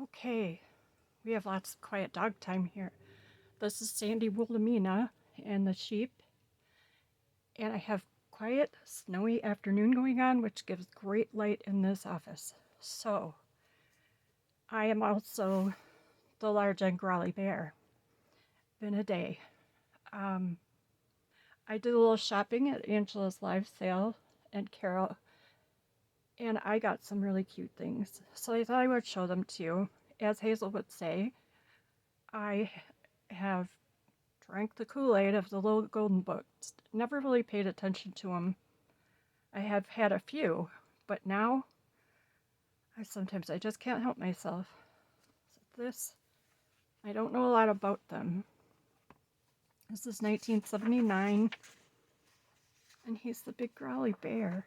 Okay, we have lots of quiet dog time here. This is Sandy Wilhelmina and the sheep, and I have quiet, snowy afternoon going on, which gives great light in this office. So, I am also the large and growly bear. Been a day. Um, I did a little shopping at Angela's live sale and Carol, and I got some really cute things. So I thought I would show them to you. As Hazel would say, I have drank the Kool-Aid of the little golden books. Never really paid attention to them. I have had a few, but now I just can't help myself. So this, I don't know a lot about them. This is 1979, and he's the big growly bear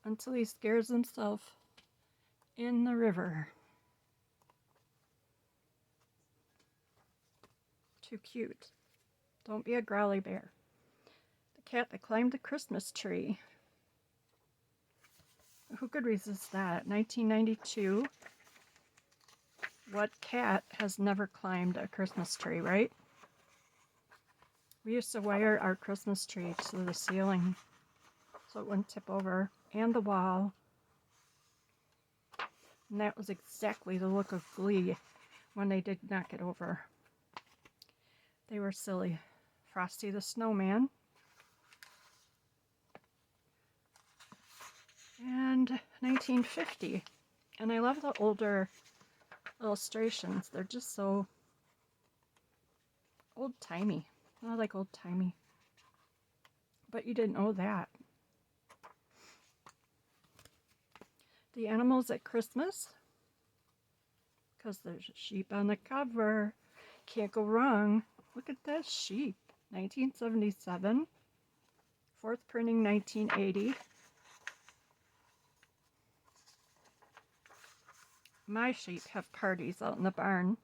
until he scares himself in the river. Too cute. Don't be a growly bear. The cat that climbed the Christmas tree. Who could resist that? 1992. What cat has never climbed a Christmas tree, right? We used to wire our Christmas tree to the ceiling so it wouldn't tip over, and the wall. And that was exactly the look of glee when they did knock it over. They were silly. Frosty the Snowman. And 1950. And I love the older illustrations. They're just so old-timey. I like old-timey. But you didn't know that. The Animals at Christmas. Because there's a sheep on the cover. Can't go wrong. Look at that sheep. 1977. Fourth printing 1980. My sheep have parties out in the barn,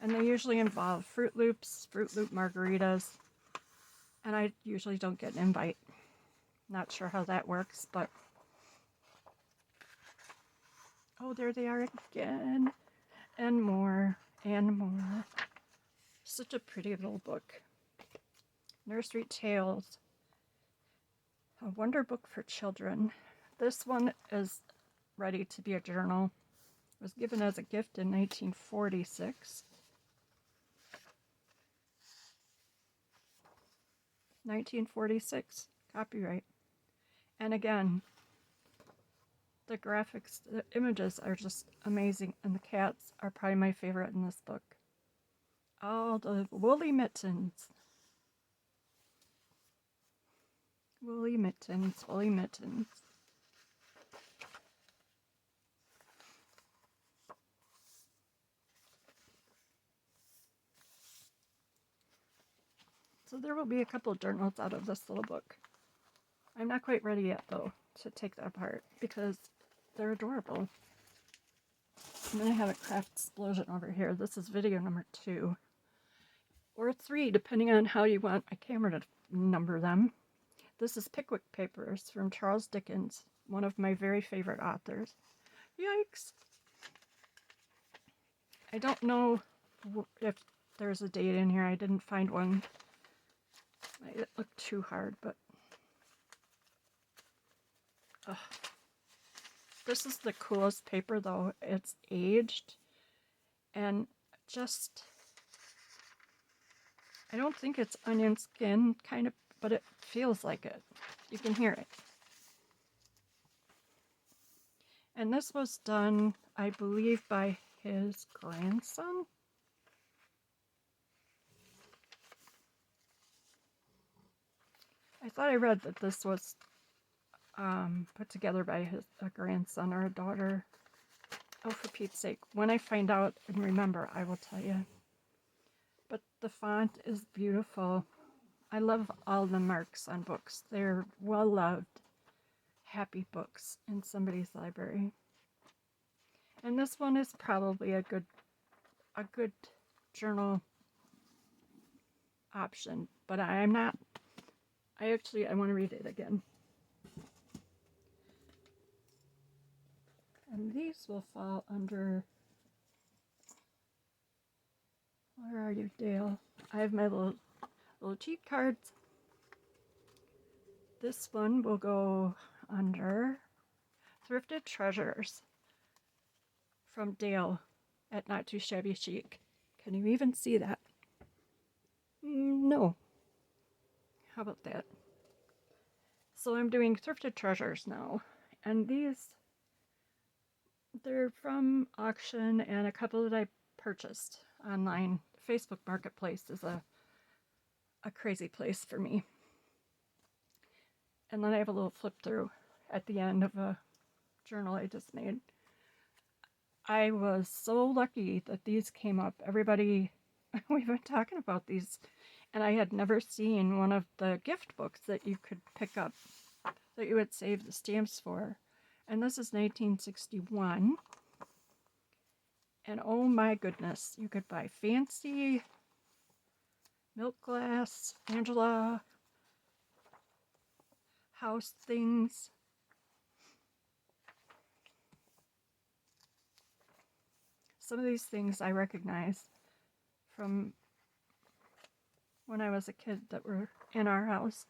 and they usually involve Fruit Loops, Fruit Loop margaritas, and I usually don't get an invite. Not sure how that works, but oh, there they are again, and more, and more. Such a pretty little book. Nursery Tales, a wonder book for children. This one is ready to be a journal. It was given as a gift in 1946. 1946, copyright. And again, the graphics, the images are just amazing, and the cats are probably my favorite in this book. Oh, the woolly mittens. Woolly mittens, woolly mittens. So there will be a couple of journals out of this little book. I'm not quite ready yet, though, to take that apart because they're adorable. I'm going to have a craft explosion over here. This is video number 2. Or 3, depending on how you want my camera to number them. This is Pickwick Papers from Charles Dickens, one of my very favorite authors. Yikes! I don't know if there's a date in here. I didn't find one. It looked too hard, but ugh. This is the coolest paper, though. It's aged, and just, I don't think it's onion skin, kind of, but it feels like it. You can hear it. And this was done, I believe, by his grandson. I thought I read that this was put together by a grandson or a daughter. Oh, for Pete's sake. When I find out and remember, I will tell you. But the font is beautiful. I love all the marks on books. They're well-loved, happy books in somebody's library. And this one is probably a good journal option. But I want to read it again. And And these will fall under, where are you, Dale? I have my little cheat cards. This one will go under Thrifted Treasures from Dale at Not Too Shabby Chic. Can you even see that? No. How about that? So I'm doing Thrifted Treasures now. And these, they're from auction and a couple that I purchased online. Facebook Marketplace is a crazy place for me. And then I have a little flip through at the end of a journal I just made. I was so lucky that these came up. Everybody, we've been talking about these, and I had never seen one of the gift books that you could pick up that you would save the stamps for. And this is 1961. And oh my goodness, you could buy fancy milk glass, Angela, house things. Some of these things I recognize from when I was a kid that were in our house.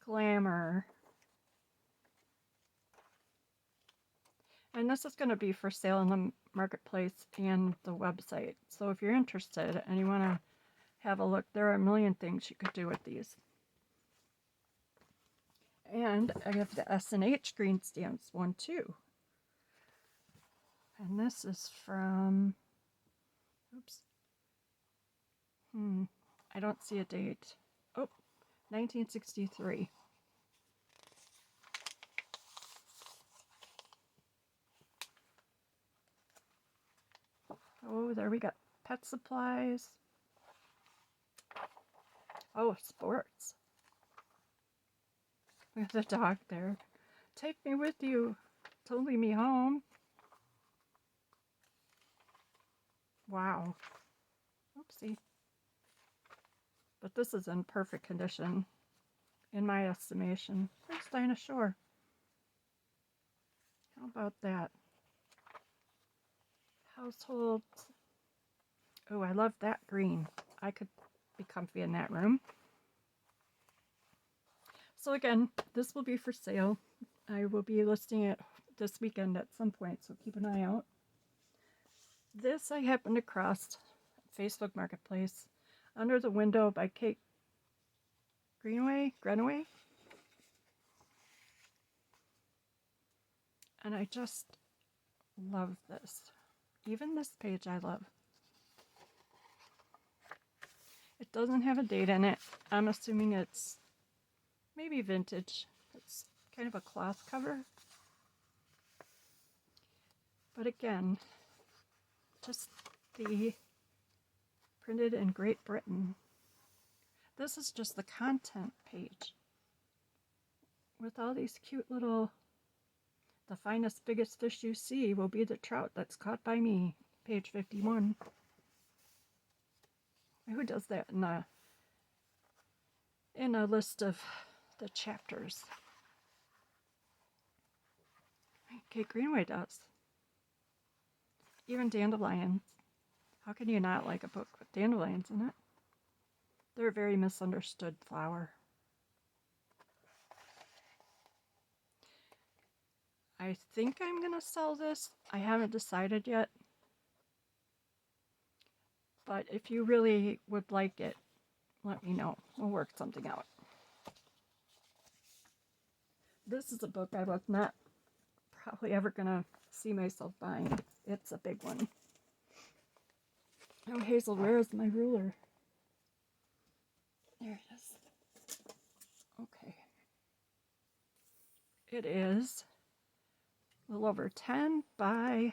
Glamour. And this is going to be for sale in the marketplace and the website. So if you're interested and you want to have a look, there are a million things you could do with these. And I have the S&H green stamps one too. And this is from, oops. I don't see a date. Oh, 1963. Oh, there we got pet supplies. Oh, sports. We have the dog there. Take me with you. Don't leave me home. Wow. Oopsie. But this is in perfect condition, in my estimation. There's Dinah Shore. How about that? Households. Oh, I love that green. I could be comfy in that room. So again, this will be for sale. I will be listing it this weekend at some point, so keep an eye out. This I happened across Facebook Marketplace under the window by Kate Greenaway. And I just love this. Even this page I love. It doesn't have a date in it. I'm assuming it's maybe vintage. It's kind of a cloth cover. But again, just the printed in Great Britain. This is just the content page with all these cute little, the finest, biggest fish you see will be the trout that's caught by me, page 51. Who does that in a list of the chapters? Kate Greenaway does. Even dandelions. How can you not like a book with dandelions in it? They're a very misunderstood flower. I think I'm going to sell this. I haven't decided yet. But if you really would like it, let me know. We'll work something out. This is a book I was not probably ever going to see myself buying. It's a big one. Oh, Hazel, where is my ruler? There it is. Okay. It is a little over 10 by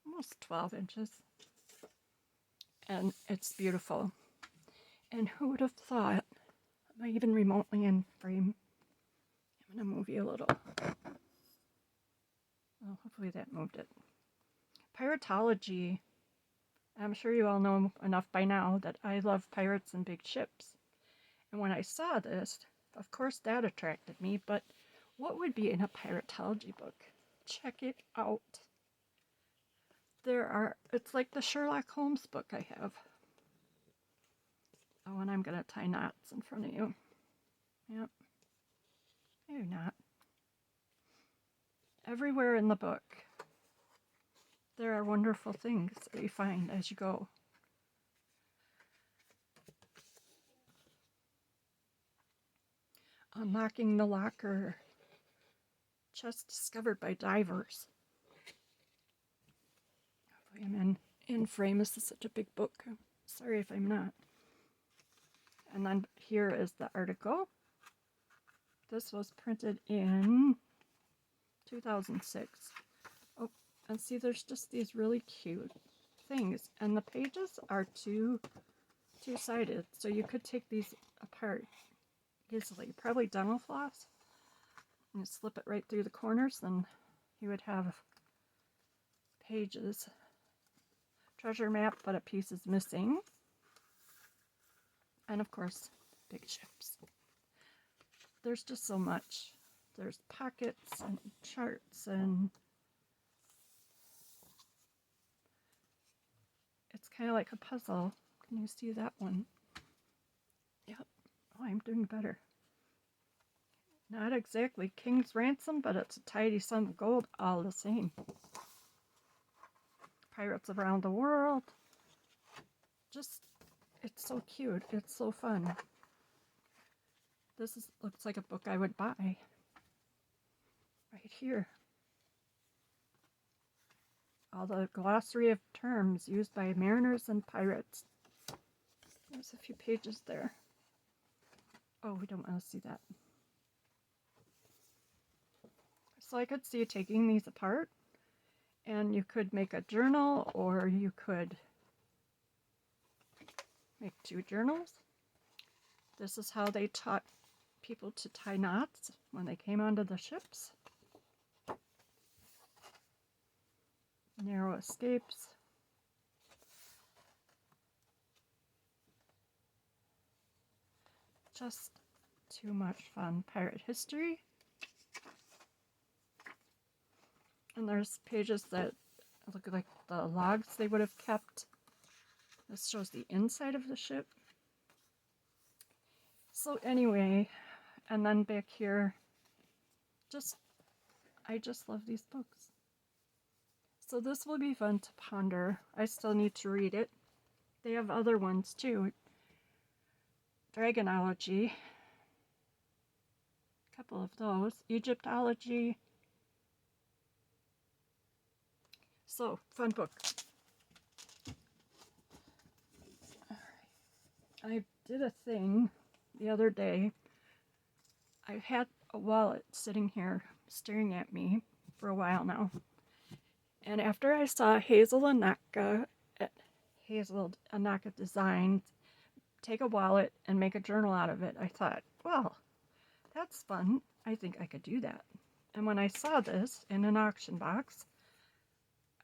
almost 12 inches. And it's beautiful. And who would have thought, am I even remotely in frame? I'm going to move you a little. Well, hopefully that moved it. Piratology. I'm sure you all know enough by now that I love pirates and big ships. And when I saw this, Of course, that attracted me, but what would be in a piratology book? Check it out. It's like the Sherlock Holmes book I have. Oh, and I'm going to tie knots in front of you. Yep. Maybe not. Everywhere in the book, there are wonderful things that you find as you go. Unlocking the locker. Chest discovered by divers. Hopefully I'm in frame. This is such a big book. Sorry if I'm not. And then here is the article. This was printed in 2006. Oh, and see, there's just these really cute things. And the pages are two-sided, so you could take these apart easily. Probably dental floss. And you slip it right through the corners, then you would have pages. Treasure map, but a piece is missing. And of course, big ships. There's just so much. There's pockets and charts, and it's kind of like a puzzle. Can you see that one? Yep. Oh, I'm doing better. Not exactly King's Ransom, but it's a tidy sum of gold all the same. Pirates around the world. Just, it's so cute. It's so fun. Looks like a book I would buy. Right here. All the glossary of terms used by mariners and pirates. There's a few pages there. Oh, we don't want to see that. So I could see you taking these apart, and you could make a journal, or you could make 2 journals. This is how they taught people to tie knots when they came onto the ships. Narrow escapes. Just too much fun. Pirate history. And there's pages that look like the logs they would have kept. This shows the inside of the ship. So anyway, and then back here, I just love these books. So this will be fun to ponder. I still need to read it. They have other ones too. Dragonology. A couple of those. Egyptology. So, fun book. I did a thing the other day. I had a wallet sitting here staring at me for a while now. And after I saw Hazel Anaka Designs take a wallet and make a journal out of it, I thought, well, that's fun. I think I could do that. And when I saw this in an auction box,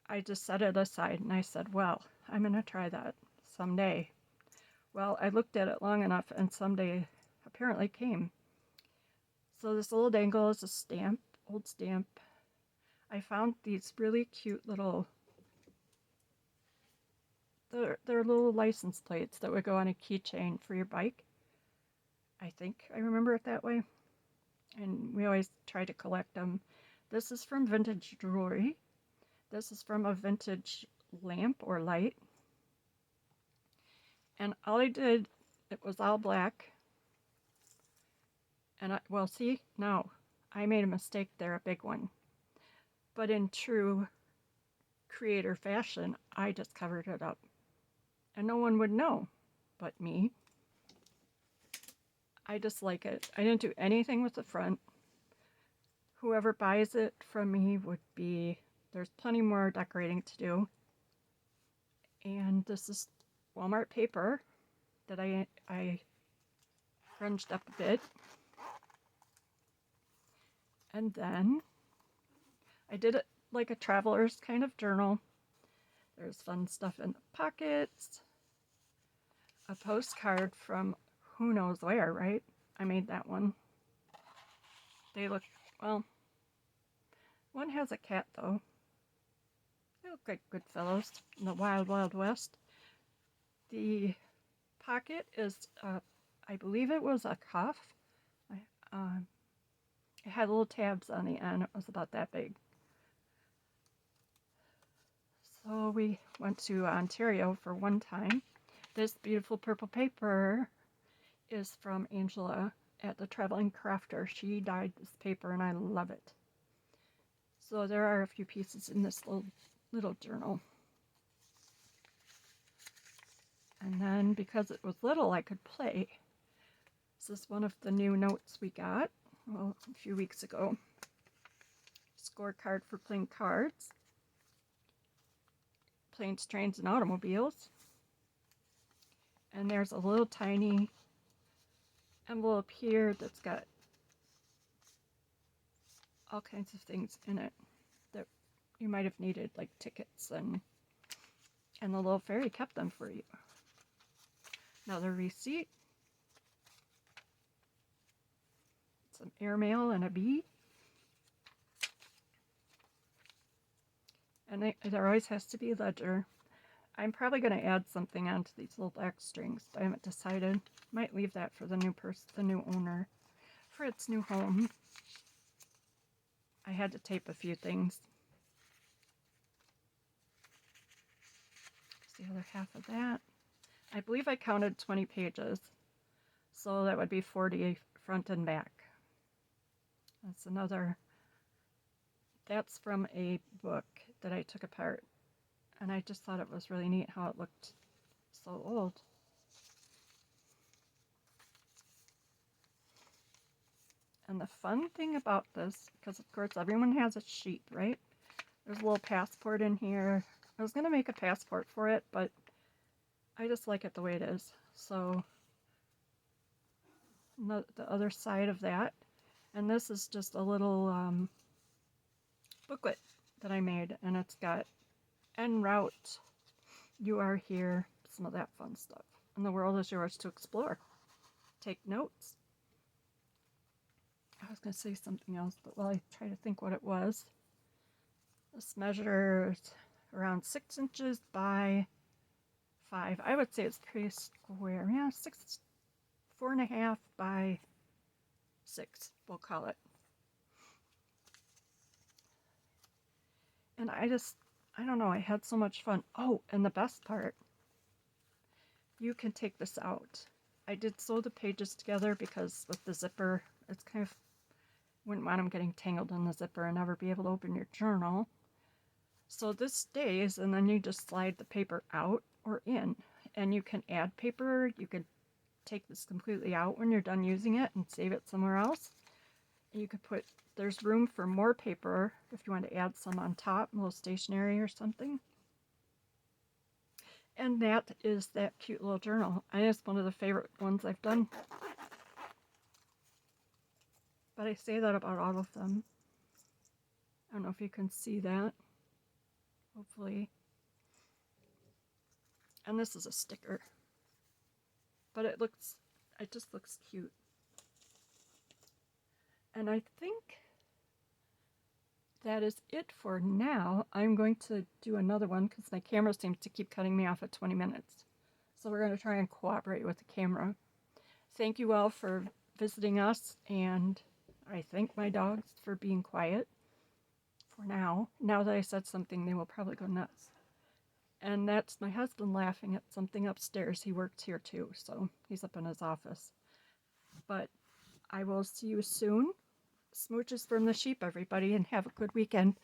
I just set it aside and I said, well, I'm going to try that someday. Well, I looked at it long enough and someday apparently came. So this little dangle is a stamp, old stamp. I found these really cute little, they're little license plates that would go on a keychain for your bike. I think I remember it that way. And we always try to collect them. This is from Vintage Jewelry. This is from a vintage lamp or light. And all I did, it was all black. And well, see, now I made a mistake there, a big one. But in true creator fashion, I just covered it up. And no one would know but me. I just like it. I didn't do anything with the front. Whoever buys it from me would be, there's plenty more decorating to do. And this is Walmart paper that I crunged up a bit. And then I did it like a traveler's kind of journal. There's fun stuff in the pockets. A postcard from who knows where, right? I made that one. They look, well, one has a cat though. They look like good fellows in the wild, wild west. The pocket is, I believe it was a cuff. Um, it had little tabs on the end. It was about that big. So we went to Ontario for one time. This beautiful purple paper is from Angela at the Traveling Crafter. She dyed this paper and I love it. So there are a few pieces in this little journal. And then because it was little, I could play. This is one of the new notes we got, well, a few weeks ago. Scorecard for playing cards. Planes, trains, and automobiles. And there's a little tiny envelope here that's got all kinds of things in it that you might have needed, like tickets, and the little fairy kept them for you. Another receipt. Some airmail and a bee. And there always has to be a ledger. I'm probably going to add something onto these little black strings, but I haven't decided. Might leave that for the new owner, for its new home. I had to tape a few things. Here's the other half of that. I believe I counted 20 pages, so that would be 40 front and back. That's another. That's from a book that I took apart, and I just thought it was really neat how it looked so old. And the fun thing about this, because of course everyone has a sheep, right? There's a little passport in here. I was going to make a passport for it, but I just like it the way it is. So the other side of that, and this is just a little booklet that I made, and it's got en route, you are here, some of that fun stuff. And the world is yours to explore. Take notes. I was going to say something else, but while I try to think what it was. This measures around 6 inches by 5. I would say it's pretty square. Yeah, 4.5 by 6, we'll call it. And I don't know, I had so much fun. Oh, and the best part, you can take this out. I did sew the pages together because with the zipper, it's kind of, wouldn't want them getting tangled in the zipper and never be able to open your journal. So this stays, and then you just slide the paper out or in, and you can add paper. You could take this completely out when you're done using it and save it somewhere else. And you could there's room for more paper if you want to add some on top, a little stationery or something. And that is that cute little journal. And it's one of the favorite ones I've done. But I say that about all of them. I don't know if you can see that. Hopefully. And this is a sticker. But it just looks cute. And I think that is it for now. I'm going to do another one because my camera seems to keep cutting me off at 20 minutes. So we're going to try and cooperate with the camera. Thank you all for visiting us, and I thank my dogs for being quiet for now. Now that I said something, they will probably go nuts. And that's my husband laughing at something upstairs. He works here too, so he's up in his office. But I will see you soon. Smooches from the sheep, everybody, and have a good weekend.